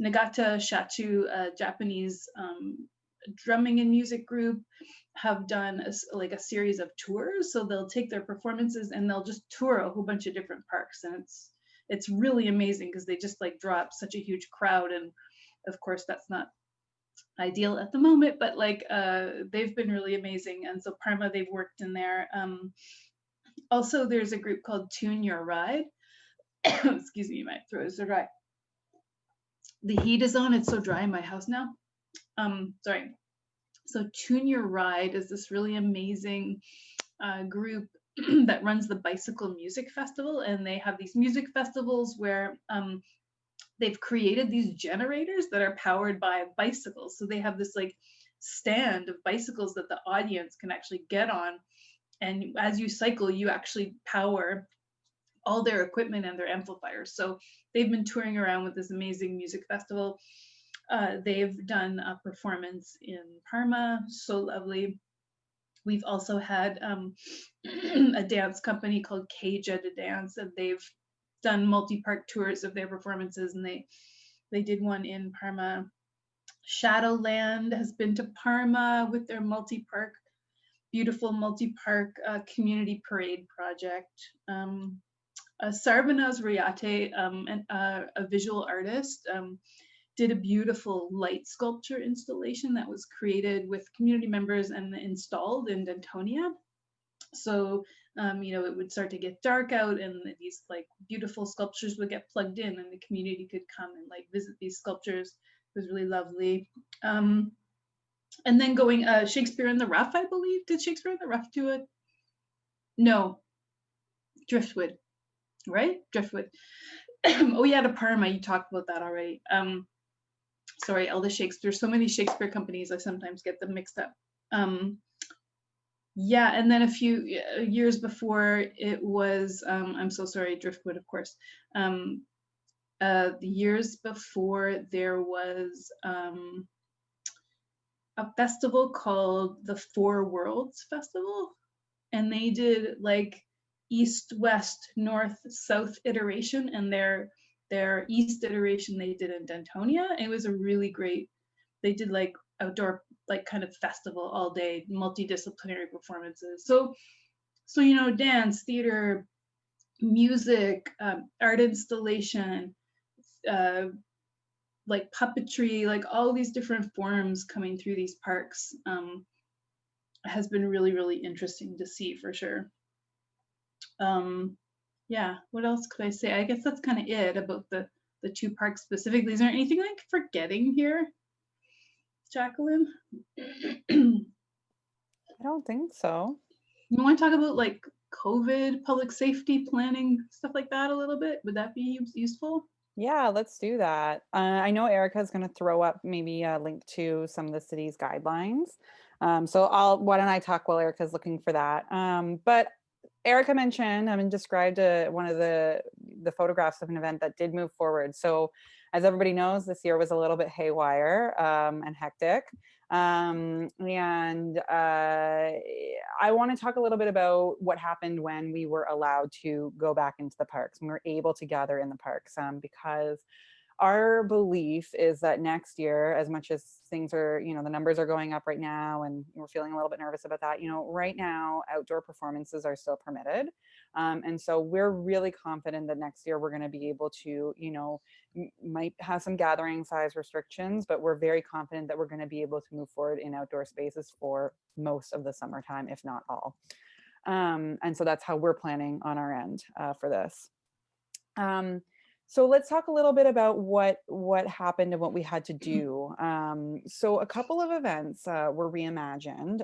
Nagata Shachu, a Japanese drumming and music group, have done a series of tours. So they'll take their performances and they'll just tour a whole bunch of different parks, and it's really amazing because they just like draw up such a huge crowd. And of course that's not ideal at the moment, but like they've been really amazing. And so Parma, they've worked in there. Also, there's a group called Tune Your Ride. Excuse me, my throat is so dry. The heat is on, it's so dry in my house now. Sorry. So Tune Your Ride is this really amazing group that runs the Bicycle Music Festival, and they have these music festivals where they've created these generators that are powered by bicycles. So they have this like stand of bicycles that the audience can actually get on, and as you cycle, you actually power all their equipment and their amplifiers. So they've been touring around with this amazing music festival. They've done a performance in Parma, so lovely. We've also had a dance company called Keija to Dance, and they've done multi-park tours of their performances, and they did one in Parma. Shadowland has been to Parma with their multi-park, beautiful multi-park community parade project. Sarvanas Riate, a visual artist, did a beautiful light sculpture installation that was created with community members and installed in Dentonia. So, it would start to get dark out, and these like beautiful sculptures would get plugged in, and the community could come and like visit these sculptures. It was really lovely. And then going Shakespeare in the Rough, I believe. Did Shakespeare in the Rough do it? No, Driftwood. Right? Driftwood. Oh yeah, to Parma, you talked about that already. Sorry, all the Shakespeare, so many Shakespeare companies, I sometimes get them mixed up. Yeah, and then a few years before it was, I'm so sorry, Driftwood, of course. The years before there was a festival called the Four Worlds Festival, and they did like east, west, north, south iteration, and their east iteration they did in Dentonia. It was a really great, they did like outdoor like kind of festival all day, multidisciplinary performances. So dance, theater, music, art installation, like puppetry, like all these different forms coming through these parks has been really, really interesting to see for sure. Yeah, what else could I say? I guess that's kind of it about the two parks specifically. Is there anything I'm forgetting here, Jaclyn? I don't think so. You want to talk about like COVID, public safety planning, stuff like that a little bit? Would that be useful? Yeah, let's do that. I know Erika is going to throw up maybe a link to some of the city's guidelines. So why don't I talk while Erika's looking for that? But Erika mentioned, described one of the photographs of an event that did move forward. So as everybody knows, this year was a little bit haywire and hectic. I want to talk a little bit about what happened when we were allowed to go back into the parks, and we were able to gather in the parks, because our belief is that next year, as much as things are, the numbers are going up right now and we're feeling a little bit nervous about that, right now outdoor performances are still permitted. And so we're really confident that next year we're going to be able to, might have some gathering size restrictions, but we're very confident that we're going to be able to move forward in outdoor spaces for most of the summertime, if not all. And so that's how we're planning on our end for this. So let's talk a little bit about what happened and what we had to do. So a couple of events were reimagined.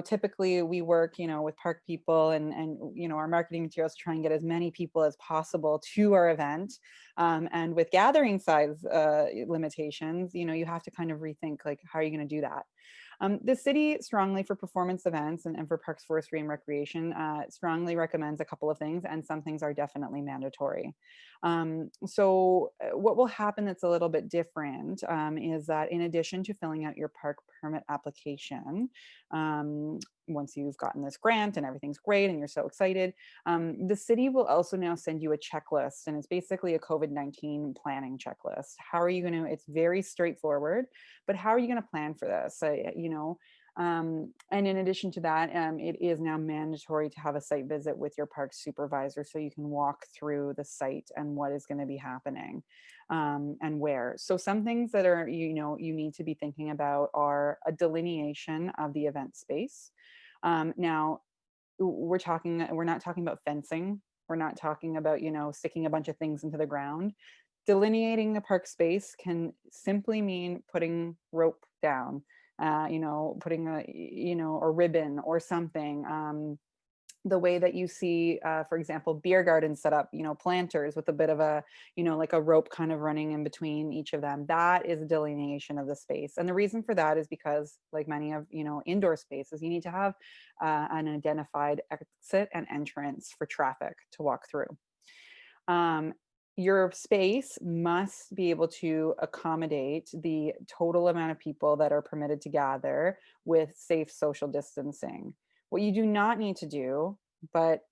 Typically we work, with park people and our marketing materials to try and get as many people as possible to our event. And with gathering size limitations, you have to kind of rethink, like, how are you going to do that? The city strongly, for performance events and for parks, forestry, and recreation, strongly recommends a couple of things, and some things are definitely mandatory. So what will happen that's a little bit different is that in addition to filling out your park permit application, once you've gotten this grant and everything's great and you're so excited, the city will also now send you a checklist, and it's basically a COVID-19 planning checklist. How are you going to, it's very straightforward, but how are you going to plan for this? And in addition to that, it is now mandatory to have a site visit with your park supervisor so you can walk through the site and what is going to be happening and where. So some things that are, you need to be thinking about are a delineation of the event space. Now, we're not talking about fencing. We're not talking about, sticking a bunch of things into the ground. Delineating a park space can simply mean putting rope down, putting a ribbon or something. The way that you see, for example, beer gardens set up, planters with a bit of a, like a rope kind of running in between each of them. That is a delineation of the space. And the reason for that is because, like many of, indoor spaces, you need to have an identified exit and entrance for traffic to walk through. Your space must be able to accommodate the total amount of people that are permitted to gather with safe social distancing. What you do not need to do, but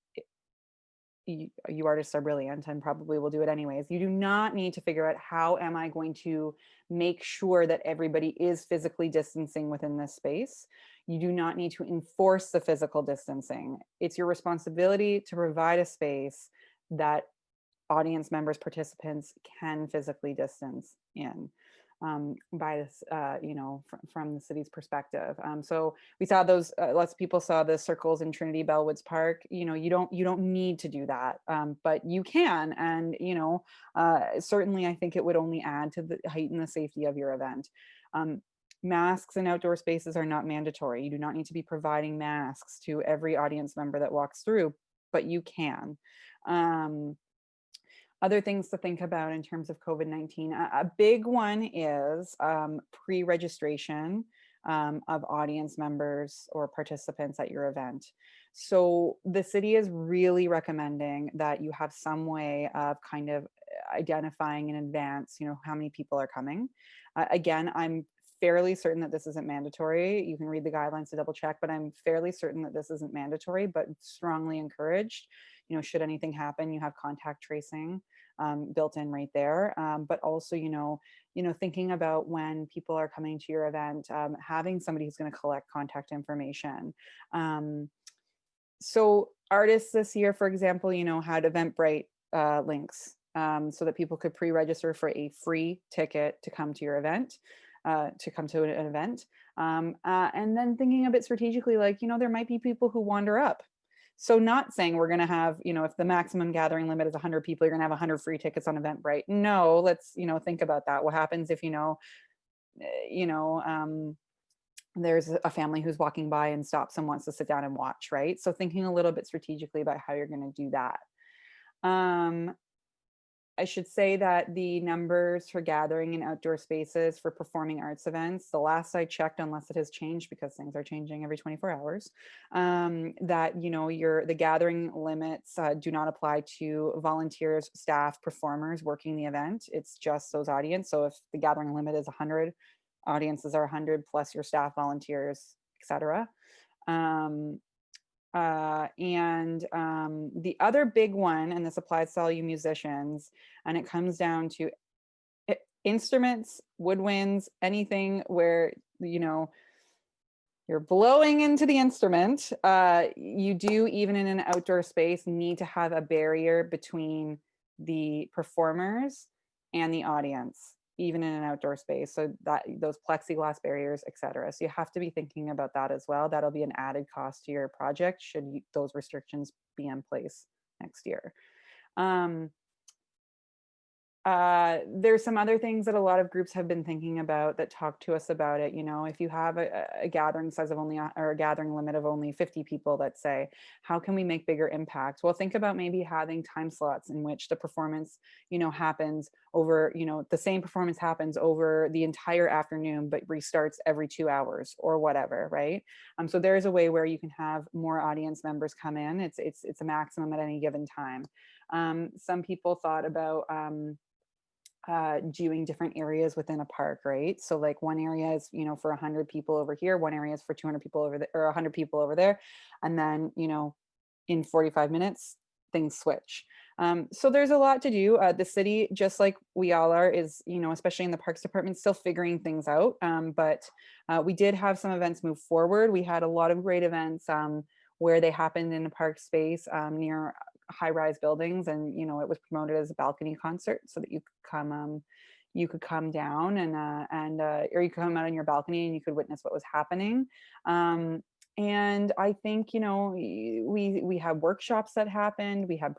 you artists are brilliant and probably will do it anyways, you do not need to figure out how am I going to make sure that everybody is physically distancing within this space. You do not need to enforce the physical distancing. It's your responsibility to provide a space that audience members, participants can physically distance in by this, from the city's perspective. So we saw those, lots of people saw the circles in Trinity Bellwoods Park. You don't need to do that, but you can. And, certainly I think it would only add to heighten the safety of your event. Masks in outdoor spaces are not mandatory. You do not need to be providing masks to every audience member that walks through, but you can. Other things to think about in terms of COVID-19, a big one is pre-registration of audience members or participants at your event. So the city is really recommending that you have some way of kind of identifying in advance, how many people are coming. Again, I'm fairly certain that this isn't mandatory. You can read the guidelines to double check, but I'm fairly certain that this isn't mandatory, but strongly encouraged. Should anything happen, you have contact tracing built in right there. But also, thinking about when people are coming to your event, having somebody who's going to collect contact information. So artists this year, for example, had Eventbrite links so that people could pre-register for a free ticket to come to your event. To come to an event. And then thinking a bit strategically, like, there might be people who wander up. So not saying we're going to have, if the maximum gathering limit is 100 people, you're going to have 100 free tickets on Eventbrite. No, let's, think about that. What happens if, there's a family who's walking by and stops and wants to sit down and watch, right? So thinking a little bit strategically about how you're going to do that. I should say that the numbers for gathering in outdoor spaces for performing arts events, the last I checked, unless it has changed because things are changing every 24 hours, that, the gathering limits do not apply to volunteers, staff, performers working the event. It's just those audience. So if the gathering limit is 100, audiences are 100 plus your staff, volunteers, etc. The other big one, and this applies to all you musicians, and it comes down to instruments, woodwinds, anything where, you know, you're blowing into the instrument, you do, even in an outdoor space, need to have a barrier between the performers and the audience, even in an outdoor space. So that those plexiglass barriers, etc. So you have to be thinking about that as well. That'll be an added cost to your project should those restrictions be in place next year. There's some other things that a lot of groups have been thinking about that talk to us about it. You know, if you have a gathering size of only, or a gathering limit of only 50 people, let's say, how can we make bigger impact? Well, think about maybe having time slots in which the performance, you know, happens over, you know, the same performance happens over the entire afternoon, but restarts every 2 hours or whatever, right? So there is a way where you can have more audience members come in. It's a maximum at any given time. Some people thought about, doing different areas within a park, right? So like one area is, you know, for 100 people over here, one area is for 200 people over there, or 100 people over there. And then, you know, in 45 minutes, things switch. So there's a lot to do. The city, just like we all are, is, you know, especially in the Parks Department, still figuring things out. But we did have some events move forward. We had a lot of great events where they happened in a park space near high-rise buildings, and you know, it was promoted as a balcony concert so that you could come down and or you could come out on your balcony and you could witness what was happening. And I think, you know, we have workshops that happened, we have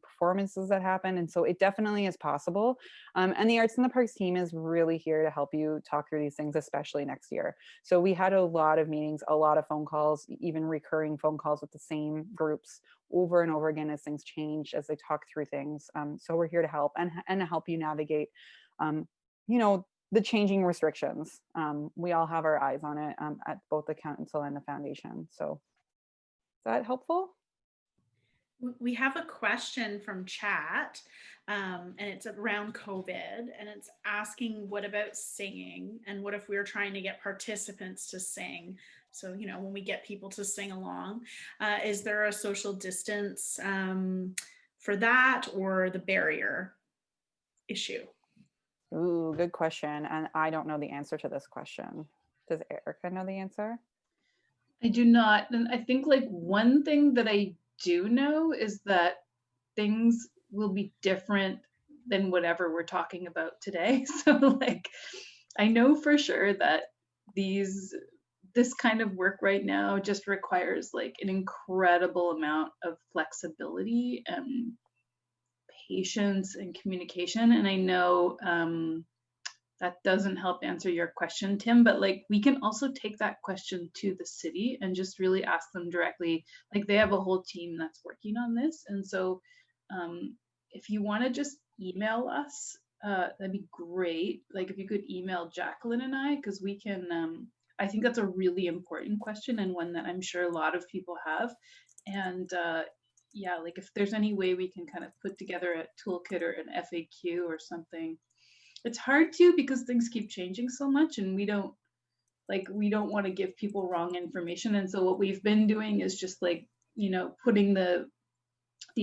performances that happened, and so it definitely is possible. And the Arts in the Parks team is really here to help you talk through these things, especially next year. So we had a lot of meetings, a lot of phone calls, even recurring phone calls with the same groups over and over again as things change, as they talk through things. So we're here to help and to help you navigate, you know, the changing restrictions. We all have our eyes on it at both the council and the foundation. So is that helpful? We have a question from chat, and it's around COVID, and it's asking, what about singing? And what if we were trying to get participants to sing? So, you know, when we get people to sing along, is there a social distance for that, or the barrier issue? Ooh, good question. And I don't know the answer to this question. Does Erika know the answer? I do not. And I think like one thing that I do know is that things will be different than whatever we're talking about today. So like, I know for sure that this kind of work right now just requires like an incredible amount of flexibility and patience and communication. And I know that doesn't help answer your question, Tim, but like we can also take that question to the city and just really ask them directly. Like they have a whole team that's working on this. And so if you want to just email us, that'd be great. Like if you could email Jaclyn and I, because we can, I think that's a really important question and one that I'm sure a lot of people have. And yeah, like if there's any way we can kind of put together a toolkit or an FAQ or something. It's hard to, because things keep changing so much and we don't want to give people wrong information. And so what we've been doing is just like, you know, putting the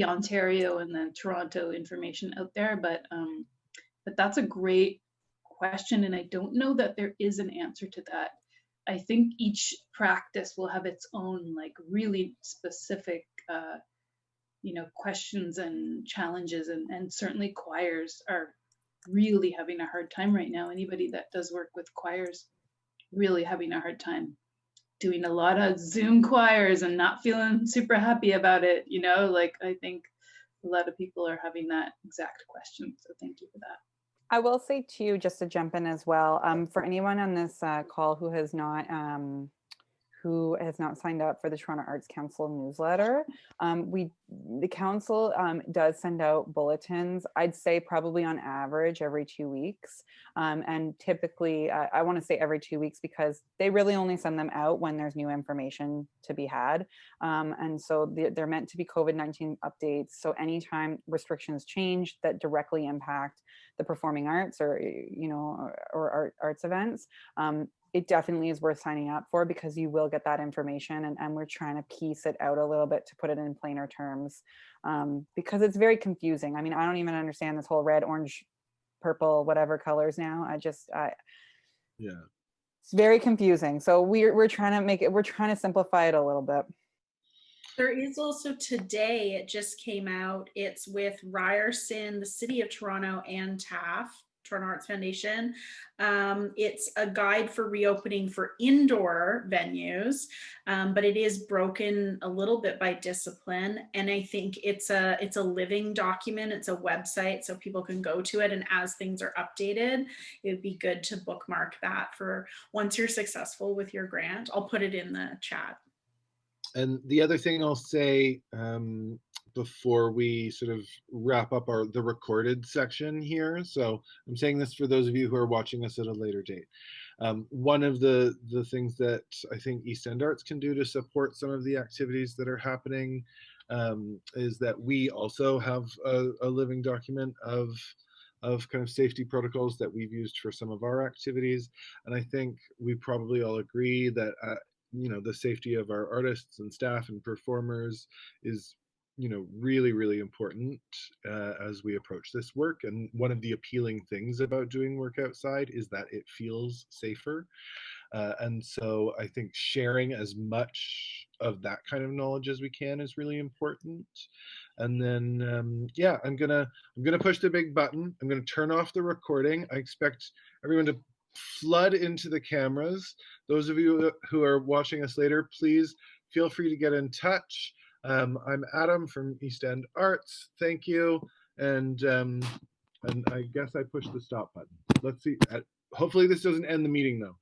Ontario and the Toronto information out there. But that's a great question. And I don't know that there is an answer to that. I think each practice will have its own like really specific you know, questions and challenges, and certainly choirs are really having a hard time right now. Anybody that does work with choirs really having a hard time doing a lot of Zoom choirs and not feeling super happy about it. You know, like I think a lot of people are having that exact question. So thank you for that. I will say too, just to jump in as well, for anyone on this call who has not signed up for the Toronto Arts Council newsletter, the council does send out bulletins, I'd say probably on average every 2 weeks. And typically, I want to say every 2 weeks because they really only send them out when there's new information to be had. And so they're meant to be COVID-19 updates. So anytime restrictions change that directly impact the performing arts or, you know, or arts events, it definitely is worth signing up for because you will get that information, and we're trying to piece it out a little bit to put it in plainer terms because it's very confusing. I mean, I don't even understand this whole red, orange purple, whatever colors now. Yeah. It's very confusing. So we're trying to simplify it a little bit. There is also today, it just came out, it's with Ryerson, the City of Toronto, and TAF, Toronto Arts Foundation. It's a guide for reopening for indoor venues, but it is broken a little bit by discipline. And I think it's a living document. It's a website, so people can go to it. And as things are updated, it would be good to bookmark that for once you're successful with your grant. I'll put it in the chat. And the other thing I'll say before we sort of wrap up the recorded section here, so I'm saying this for those of you who are watching us at a later date. One of the things that I think East End Arts can do to support some of the activities that are happening is that we also have a living document of kind of safety protocols that we've used for some of our activities. And I think we probably all agree that you know, the safety of our artists and staff and performers is, you know, really, really important as we approach this work. And one of the appealing things about doing work outside is that it feels safer. And so I think sharing as much of that kind of knowledge as we can is really important. And then, yeah, I'm gonna push the big button. I'm gonna turn off the recording. I expect everyone to flood into the cameras. Those of you who are watching us later, please feel free to get in touch. I'm Adam from East End Arts. Thank you. And I guess I pushed the stop button. Let's see. Hopefully this doesn't end the meeting though.